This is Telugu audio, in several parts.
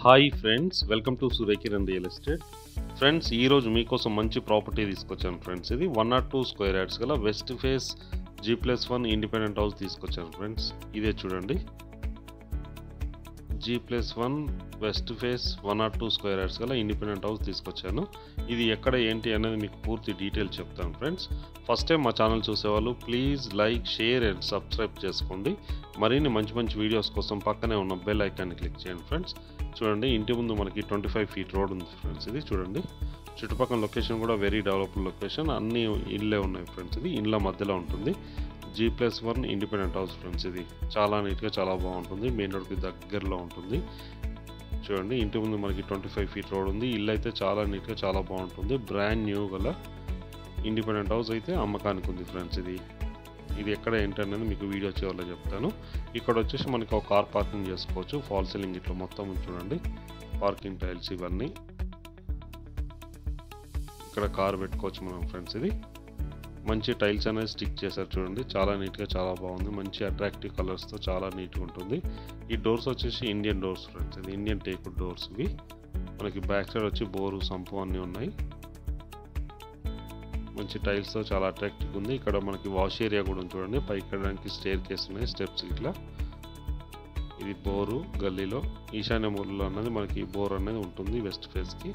Hi friends, welcome to Surekiran real estate. Friends, ఈరోజు మీకోసం మంచి ప్రాపర్టీ తీసుకొచ్చాను ఫ్రెండ్స్. ఇది 102 స్క్వేర్ యార్డ్స్ గల west face G+1 independent house తీసుకొచ్చాను ఫ్రెండ్స్. ఇదే చూడండి, G+1 west face 102 square yards గల ఇండిపెండెంట్ హౌస్ తీసుకొచ్చాను. ఇది ఎక్కడ ఏంటి అనేది మీకు పూర్తి డీటెయిల్ చెప్తాను ఫ్రెండ్స్. ఫస్ట్ టైం మా ఛానల్ చూసేవాళ్ళు please like, share and subscribe చేసుకోండి. మరిన్ని మంచి మంచి వీడియోస్ కోసం పక్కనే ఉన్న బెల్ ఐకాన్ని క్లిక్ చేయండి ఫ్రెండ్స్. చూడండి, ఇంటి ముందు మనకి 25 ఫీట్ రోడ్ ఉంది ఫ్రెండ్స్. ఇది చూడండి, చుట్టుపక్కల లొకేషన్ కూడా వెరీ డెవలప్డ్ లొకేషన్, అన్ని ఇళ్ళే ఉన్నాయి ఫ్రెండ్స్. ఇది ఇండ్ల మధ్యలో ఉంటుంది. G+1 independent house friends. ఇది చాలా నీట్గా చాలా బాగుంటుంది, మెయిన్ రోడ్కి దగ్గరలో ఉంటుంది. చూడండి, ఇంటి ముందు మనకి 25 ఫీట్ రోడ్ ఉంది. ఇల్లు అయితే చాలా నీట్గా చాలా బాగుంటుంది. బ్రాండ్ న్యూ గల ఇండిపెండెంట్ హౌస్ అయితే అమ్మకానికి ఉంది ఫ్రెండ్స్. ఇది ఎక్కడ ఏంటనేది మీకు వీడియో చివరిలో చెప్తాను. ఇక్కడ వచ్చేసి మనకి ఒక కార్ పార్కింగ్ చేసుకోవచ్చు. ఫాల్ సీలింగ్ ఇట్లా మొత్తం చూడండి, పార్కింగ్ టైల్స్ ఇవన్నీ. ఇక్కడ కార్ పెట్టుకోవచ్చు మనం ఫ్రెండ్స్. ఇది మంచి టైల్స్ అనేది స్టిక్ చేశారు చూడండి, చాలా నీట్గా చాలా బాగుంది. మంచి అట్రాక్టివ్ కలర్స్తో చాలా నీట్గా ఉంటుంది. ఈ డోర్స్ వచ్చేసి ఇండియన్ డోర్స్ ఫ్రెండ్స్. ఇది ఇండియన్ టేక్వుడ్ డోర్స్. ఇవి మనకి బ్యాక్ సైడ్ వచ్చి బోరు, సంపు అన్నీ ఉన్నాయి. మంచి టైల్స్తో చాలా అట్రాక్టివ్గా ఉంది. ఇక్కడ మనకి వాష్ ఏరియా కూడా ఉంది చూడండి, పైకి ఎక్కడానికి స్టేర్ కేస్ ఉన్నాయి, స్టెప్స్ ఇట్లా. ఇది బోరు గల్లీలో ఈశాన్య మూలలో అన్నది మనకి బోర్ అనేది ఉంటుంది వెస్ట్ ఫేస్కి.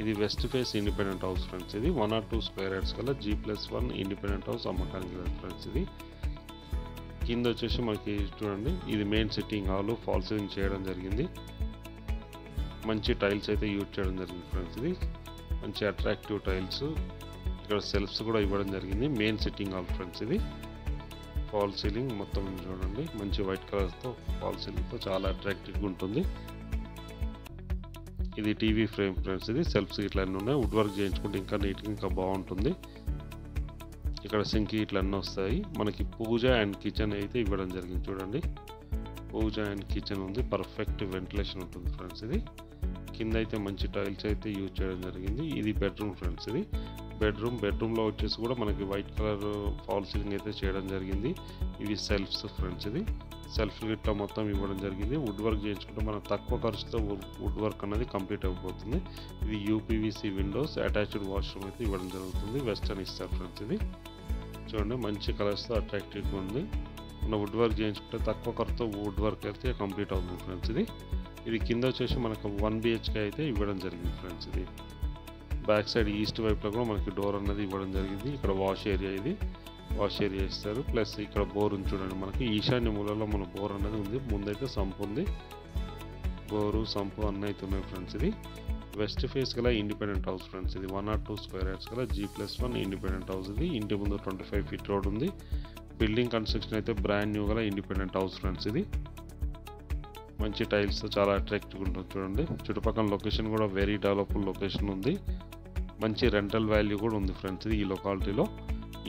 ఇది west face independent house friends. ఇది 102 స్క్వేర్ యార్డ్స్ గల G+1 ఇండిపెండెంట్ హౌస్ అమ్మకానికి లేదు ఫ్రెండ్స్. ఇది కింద వచ్చేసి మనకి చూడండి, ఇది main sitting hall, fall ceiling చేయడం జరిగింది. మంచి టైల్స్ అయితే యూజ్ చేయడం జరిగింది ఫ్రెండ్స్. ఇది మంచి అట్రాక్టివ్ టైల్స్. ఇక్కడ సెల్ఫ్స్ కూడా ఇవ్వడం జరిగింది. Main sitting hall friends. ఇది ఫాల్ సీలింగ్ మొత్తం చూడండి, మంచి వైట్ కలర్తో ఫాల్ సీలింగ్తో చాలా అట్రాక్టివ్గా ఉంటుంది. ఇది టీవీ ఫ్రేమ్ ఫ్రెండ్స్. ఇది సెల్ఫ్స్ ఇట్లా అన్నీ ఉన్నాయి. వుడ్ వర్క్ చేయించుకుంటే ఇంకా నీట్గా ఇంకా బాగుంటుంది. ఇక్కడ సింక్ ఇట్లా అన్నీ వస్తాయి. మనకి పూజ అండ్ కిచెన్ అయితే ఇవ్వడం జరిగింది చూడండి. పూజ అండ్ కిచెన్ ఉంది, పర్ఫెక్ట్ వెంటిలేషన్ ఉంటుంది ఫ్రెండ్స్. ఇది కింద అయితే మంచి టైల్స్ అయితే యూజ్ చేయడం జరిగింది. ఇది బెడ్రూమ్ ఫ్రెండ్స్. ఇది బెడ్రూమ్లో వచ్చేసి కూడా మనకి వైట్ కలర్ ఫాల్ సీలింగ్ అయితే చేయడం జరిగింది. ఇవి సెల్ఫ్స్ ఫ్రెండ్స్. ఇది సెల్ఫ్ ఇట్లా మొత్తం ఇవ్వడం జరిగింది. వుడ్ వర్క్ చేయించుకుంటే మనం తక్కువ ఖర్చుతో వుడ్ వర్క్ అనేది కంప్లీట్ అయిపోతుంది. ఇది UPVC విండోస్, అటాచ్డ్ వాష్రూమ్ అయితే ఇవ్వడం జరుగుతుంది. వెస్టర్న్ ఇస్తారు ఫ్రెండ్స్. ఇది చూడండి, మంచి కలర్స్తో అట్రాక్టివ్గా ఉంది. మనం వుడ్ వర్క్ చేయించుకుంటే తక్కువ ఖర్చుతో వుడ్ వర్క్ అయితే కంప్లీట్ అవుతుంది ఫ్రెండ్స్. ఇది కింద వచ్చేసి మనకు 1 BHK అయితే ఇవ్వడం జరిగింది ఫ్రెండ్స్. ఇది బ్యాక్ సైడ్ ఈస్ట్ వైపులో కూడా మనకి డోర్ అన్నది ఇవ్వడం జరిగింది. ఇక్కడ వాష్ ఏరియా, ఇది వాష్ ఏరియా ఇస్తారు. ప్లస్ ఇక్కడ బోర్ ఉంది చూడండి, మనకి ఈశాన్య మూలలో మన బోర్ అనేది ఉంది. ముందైతే సంపు ఉంది, బోరు సంపు అన్నీ అయితే ఉన్నాయి ఫ్రెండ్స్. ఇది వెస్ట్ ఫేస్ గల ఇండిపెండెంట్ హౌస్ ఫ్రెండ్స్. ఇది 102 స్క్వేర్ యార్డ్స్ గల G+1 ఇండిపెండెంట్ హౌస్. ఇది ఇంటి ముందు 25 ఫీట్ రోడ్ ఉంది. బిల్డింగ్ కన్స్ట్రక్షన్ అయితే బ్రాండ్ న్యూ గల ఇండిపెండెంట్ హౌస్ ఫ్రెండ్స్. ఇది మంచి టైల్స్ చాలా అట్రాక్టివ్గా ఉంటుంది చూడండి. చుట్టుపక్కల లొకేషన్ కూడా వెరీ డెవలప్డ్ లొకేషన్ ఉంది. మంచి రెంటల్ వాల్యూ కూడా ఉంది ఫ్రెండ్స్. ఇది ఈ లొకాలిటీలో.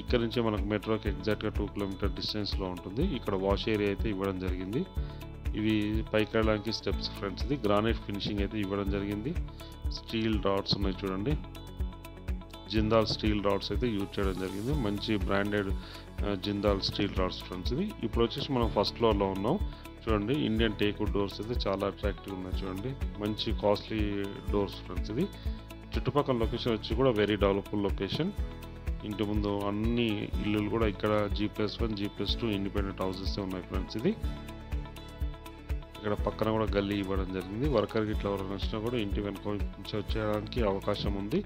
ఇక్కడ నుంచి మనకు మెట్రోకి ఎగ్జాక్ట్గా 2 కిలోమీటర్ డిస్టెన్స్లో ఉంటుంది. ఇక్కడ వాష్ ఏరియా అయితే ఇవ్వడం జరిగింది. ఇవి పైకి వెళ్ళడానికి స్టెప్స్ ఫ్రెండ్స్. ఇది గ్రానైట్ ఫినిషింగ్ అయితే ఇవ్వడం జరిగింది. స్టీల్ రాడ్స్ ఉన్నాయి చూడండి, జిందాల్ స్టీల్ రాడ్స్ అయితే యూజ్ చేయడం జరిగింది. మంచి branded Jindal steel rods friends. ఇది ఇప్పుడు వచ్చేసి మనం ఫస్ట్ ఫ్లోర్లో ఉన్నాం చూడండి. ఇండియన్ టేక్వుడ్ డోర్స్ అయితే చాలా అట్రాక్టివ్ ఉన్నాయి చూడండి, మంచి కాస్ట్లీ డోర్స్ ఫ్రెండ్స్. ఇది చుట్టుపక్కల లొకేషన్ వచ్చి కూడా వెరీ డెవలప్డ్ లొకేషన్. ఇంటి ముందు అన్ని ఇల్లులు కూడా ఇక్కడ G+1, G+2 ఇండిపెండెంట్ హౌసెస్ ఉన్నాయి ఫ్రెండ్స్. ఇది ఇక్కడ పక్కన కూడా గల్లీ ఇవ్వడం జరిగింది. వర్కర్కి ఇట్లా ఎవరైనా వచ్చినా కూడా ఇంటి వెనుక నుంచి వచ్చేయడానికి అవకాశం ఉంది.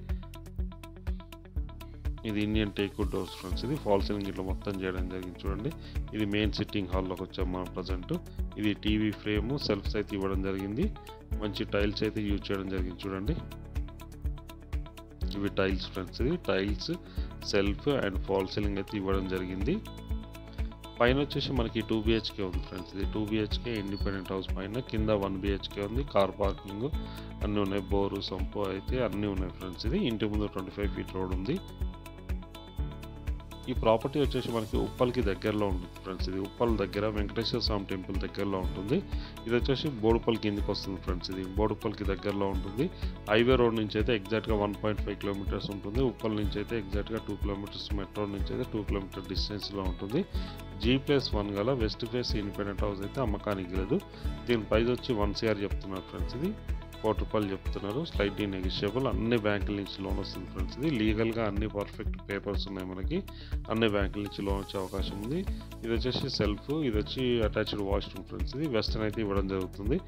ఇది ఇండియన్ టేక్వుడ్ డోర్స్ ఫ్రెండ్స్. ఇది ఫాల్ సీలింగ్ ఇట్లా మొత్తం చేయడం జరిగింది చూడండి. ఇది మెయిన్ సిట్టింగ్ హాల్లోకి వచ్చాం మనం ప్రజెంట్. ఇది టీవీ ఫ్రేమ్, సెల్ఫ్స్ అయితే ఇవ్వడం జరిగింది. మంచి టైల్స్ అయితే యూజ్ చేయడం జరిగింది చూడండి. ఇవి టైల్స్ ఫ్రెండ్స్. ఇది tiles, self and fall ceiling అయితే ఇవ్వడం జరిగింది. పైన వచ్చేసి మనకి 2 BHK ఉంది ఫ్రెండ్స్. ఇది 2 BHK ఇండిపెండెంట్ హౌస్. పైన కింద 1 BHK ఉంది. కార్ పార్కింగ్ అన్నీ ఉన్నాయి. బోరు సంపు అయితే అన్నీ ఉన్నాయి ఫ్రెండ్స్. ఇది ఇంటి ముందు 25 ఫీట్ రోడ్ ఉంది. ఈ ప్రాపర్టీ వచ్చేసి మనకి ఉప్పల్కి దగ్గరలో ఉంటుంది ఫ్రెండ్స్. ఇది ఉప్పల్ దగ్గర వెంకటేశ్వర స్వామి టెంపుల్ దగ్గరలో ఉంటుంది. ఇది వచ్చేసి బోడుపల్ కిందకి వస్తుంది ఫ్రెండ్స్. ఇది బోడుపల్కి దగ్గరలో ఉంటుంది. హైవే రోడ్ నుంచి అయితే ఎగ్జాక్ట్గా 1.5 కిలోమీటర్స్ ఉంటుంది. ఉప్పల్ నుంచి అయితే ఎగ్జాక్ట్గా 2 కిలోమీటర్స్, మెట్రో నుంచి అయితే 2 కిలోమీటర్ డిస్టెన్స్లో ఉంటుంది. G+1 గల వెస్ట్ ఫేస్ ఇండిపెండెంట్ హౌస్ అయితే అమ్మకానికి లేదు. దీని ప్రైస్ వచ్చి 1 CR చెప్తున్నారు ఫ్రెండ్స్. ఇది ₹1,00,000 చెప్తున్నారు. Slightly negotiable. అన్ని బ్యాంకుల నుంచి లోన్ వస్తుంది ఫ్రెండ్స్. ఇది లీగల్గా అన్ని పర్ఫెక్ట్ పేపర్స్ ఉన్నాయి మనకి. అన్ని బ్యాంకుల నుంచి లోన్ వచ్చే అవకాశం ఉంది. ఇది వచ్చేసి సెల్ఫ్, ఇది వచ్చి అటాచ్డ్ వాష్రూమ్ ఫ్రెండ్స్. ఇది వెస్టర్న్ అయితే ఇవ్వడం జరుగుతుంది.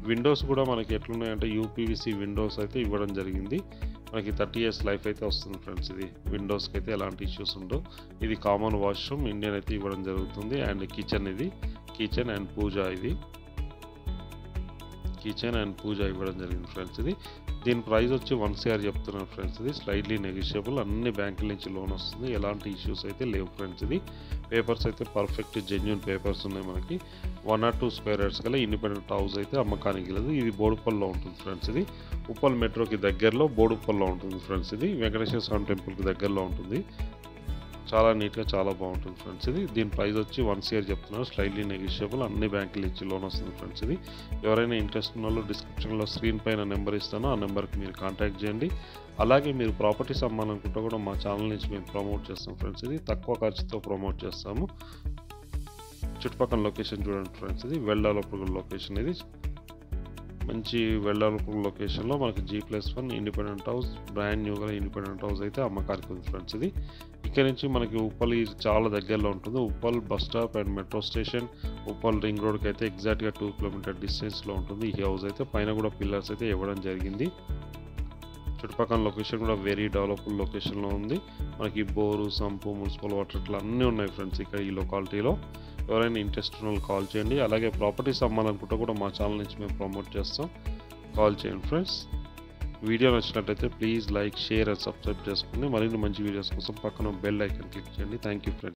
విండోస్ కూడా మనకి ఎట్లున్నాయంటే UPVC విండోస్ అయితే ఇవ్వడం జరిగింది. మనకి 30 years లైఫ్ అయితే వస్తుంది ఫ్రెండ్స్. ఇది విండోస్కి అయితే ఎలాంటి ఇష్యూస్ ఉండవు. ఇది కామన్ వాష్రూమ్ ఇండియన్ అయితే ఇవ్వడం జరుగుతుంది. అండ్ కిచెన్, ఇది కిచెన్ అండ్ పూజ, ఇది కిచెన్ అండ్ పూజ ఇవ్వడం జరిగింది ఫ్రెండ్స్. ఇది దీని ప్రైస్ వచ్చి 1 CR చెప్తున్నారు ఫ్రెండ్స్. ఇది స్లైట్లీ నెగోషియబుల్. అన్ని బ్యాంకుల నుంచి లోన్ వస్తుంది. ఎలాంటి ఇష్యూస్ అయితే లేవు ఫ్రెండ్స్. ఇది పేపర్స్ అయితే పర్ఫెక్ట్ జెన్యూన్ పేపర్స్ ఉన్నాయి మనకి. 1 or 2 square yards గల ఇండిపెండెంట్ హౌస్ అయితే అమ్మకానికి లేదు. ఇది బోడుప్పల్లో ఉంటుంది ఫ్రెండ్స్. ఇది ఉప్పల్ మెట్రోకి దగ్గరలో బోడుప్పల్లో ఉంటుంది ఫ్రెండ్స్. ఇది వెంకటేశ్వర స్వామి టెంపుల్కి దగ్గరలో ఉంటుంది. చాలా నీట్గా చాలా బాగుంటుంది ఫ్రెండ్స్. ఇది దీని ప్రైస్ వచ్చి 1 CR చెప్తున్నారు. Slightly negotiable. అన్ని బ్యాంకులు ఇచ్చి లోన్ వస్తుంది ఫ్రెండ్స్. ఇది ఎవరైనా ఇంట్రెస్ట్ ఉన్న వాళ్ళు డిస్క్రిప్షన్లో స్క్రీన్ పైన నెంబర్ ఇస్తానో ఆ నెంబర్కి మీరు కాంటాక్ట్ చేయండి. అలాగే మీరు ప్రాపర్టీస్ అమ్మాలనుకుంటే కూడా మా ఛానల్ నుంచి మేము ప్రమోట్ చేస్తాం ఫ్రెండ్స్. ఇది తక్కువ ఖర్చుతో ప్రమోట్ చేస్తాము. చుట్టుపక్కల లొకేషన్ చూడండి ఫ్రెండ్స్. ఇది వెల్ డెవలప్డ్ లొకేషన్. ఇది మంచి వెల్ డెవలప్డ్ లొకేషన్లో మనకి G+1 ఇండిపెండెంట్ హౌస్, బ్రాండ్ న్యూగా ఇండిపెండెంట్ హౌస్ అయితే అమ్మకానికి ఉంది ఫ్రెండ్స్. ఇది ఇక్కడ నుంచి మనకి ఉప్పల్ చాలా దగ్గరలో ఉంటుంది. Uppal bus stop and metro station, Uppal ring రోడ్కి అయితే ఎగ్జాక్ట్గా 2 kilometer డిస్టెన్స్లో ఉంటుంది ఈ హౌస్ అయితే. పైన కూడా పిల్లర్స్ అయితే ఇవ్వడం జరిగింది. చుట్టుపక్కల లొకేషన్ కూడా వెరీ డెవలప్డ్ లొకేషన్లో ఉంది. మనకి బోరు, సంపు, మున్సిపల్ వాటర్ ఇట్లా అన్నీ ఉన్నాయి ఫ్రెండ్స్ ఇక్కడ ఈ లొకాలిటీలో. ఎవరైనా ఇంట్రెస్ట్ ఉన్న వాళ్ళు కాల్ చేయండి. అలాగే ప్రాపర్టీస్ అమ్మాలనుకుంటే కూడా మా ఛానల్ నుంచి మేము ప్రమోట్ చేస్తాం. కాల్ చేయండి ఫ్రెండ్స్. వీడియో నచ్చినట్లయితే please like, share and subscribe చేసుకోండి. మరిన్ని మంచి వీడియోస్ కోసం పక్కన బెల్ ఐకాన్ క్లిక్ చేయండి. Thank you friends.